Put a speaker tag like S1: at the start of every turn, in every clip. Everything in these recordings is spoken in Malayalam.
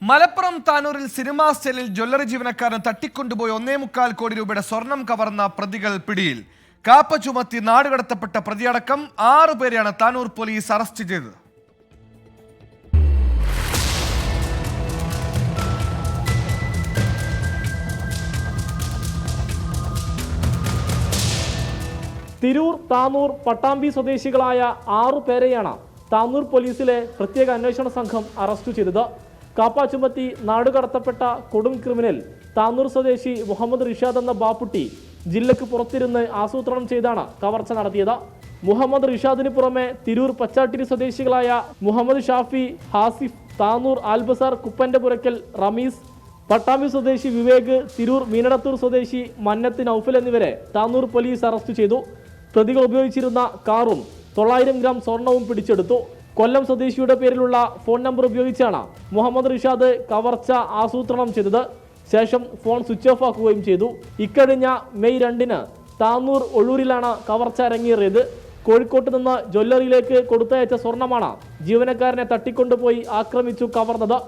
S1: മലപ്പുറം താനൂരിൽ സിനിമാ സ്റ്റൈലിൽ ജ്വല്ലറി ജീവനക്കാരൻ തട്ടിക്കൊണ്ടുപോയി 1.25 കോടി രൂപയുടെ സ്വർണം കവർന്ന പ്രതികൾ പിടിയിൽ. കാപ്പ ചുമത്തി നാടുകടത്തപ്പെട്ട പ്രതിയടക്കം 6 പേരെയാണ് താനൂർ പോലീസ് അറസ്റ്റ് ചെയ്തത്.
S2: തിരൂർ, താനൂർ, പട്ടാമ്പി സ്വദേശികളായ 6 പേരെയാണ് താനൂർ പോലീസിലെ പ്രത്യേക അന്വേഷണ സംഘം അറസ്റ്റ് ചെയ്തത്. കാപ്പ ചുമത്തി നാടുകടത്തപ്പെട്ട കൊടും ക്രിമിനൽ താനൂർ സ്വദേശി മുഹമ്മദ് റിഷാദ് എന്ന ബാപ്പുട്ടി ജില്ലയ്ക്ക് പുറത്തിരുന്ന് ആസൂത്രണം ചെയ്താണ് കവർച്ച നടത്തിയത്. മുഹമ്മദ് റിഷാദിന് പുറമെ തിരൂർ പച്ചാട്ടിരി സ്വദേശികളായ മുഹമ്മദ് ഷാഫി, ഹാസിഫ്, താനൂർ ആൽബസാർ കുപ്പന്റെ പുരക്കൽ റമീസ്, പട്ടാമ്പി സ്വദേശി വിവേക്, തിരൂർ മീനടത്തൂർ സ്വദേശി മന്നത്ത് നൌഫൽ എന്നിവരെ താനൂർ പോലീസ് അറസ്റ്റ് ചെയ്തു. പ്രതികൾ ഉപയോഗിച്ചിരുന്ന കാറും 900 ഗ്രാം സ്വർണവും പിടിച്ചെടുത്തു. കൊല്ലം സ്വദേശിയുടെ പേരിലുള്ള ഫോൺ നമ്പർ ഉപയോഗിച്ചാണ് മുഹമ്മദ് റിഷാദ് കവർച്ച ആസൂത്രണം ചെയ്തത്. ശേഷം ഫോൺ സ്വിച്ച് ഓഫ് ആക്കുകയും ചെയ്തു. ഇക്കഴിഞ്ഞ മെയ് 2-ന് താനൂർ ഒഴൂരിലാണ് കവർച്ച അരങ്ങേറിയത്. കോഴിക്കോട്ട് നിന്ന് ജ്വല്ലറിയിലേക്ക് കൊടുത്തയച്ച സ്വർണമാണ് ജീവനക്കാരനെ തട്ടിക്കൊണ്ടുപോയി ആക്രമിച്ചു കവർന്നത്.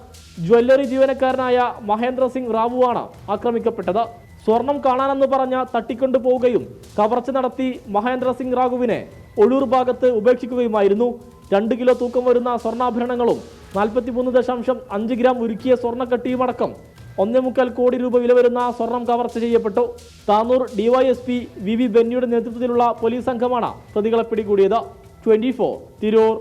S2: ജ്വല്ലറി ജീവനക്കാരനായ മഹേന്ദ്ര സിംഗ് റാവുവാണ് ആക്രമിക്കപ്പെട്ടത്. സ്വർണം കാണാനെന്ന് പറഞ്ഞ തട്ടിക്കൊണ്ടുപോവുകയും കവർച്ച നടത്തി മഹേന്ദ്ര സിംഗ് റാവുവിനെ ഒഴൂർ ഭാഗത്ത് ഉപേക്ഷിക്കുകയുമായിരുന്നു. 2 കിലോ തൂക്കം വരുന്ന സ്വർണ്ണാഭരണങ്ങളും 43.5 ഗ്രാം ഉരുക്കിയ സ്വർണ്ണക്കട്ടിയുമടക്കം 1.25 കോടി രൂപ വില വരുന്ന സ്വർണം കവർച്ച ചെയ്യപ്പെട്ടു. താനൂർ ഡിവൈഎസ്പി വി ബെന്നിയുടെ നേതൃത്വത്തിലുള്ള പോലീസ് സംഘമാണ് പ്രതികളെ പിടികൂടിയത്. 24 തിരൂർ.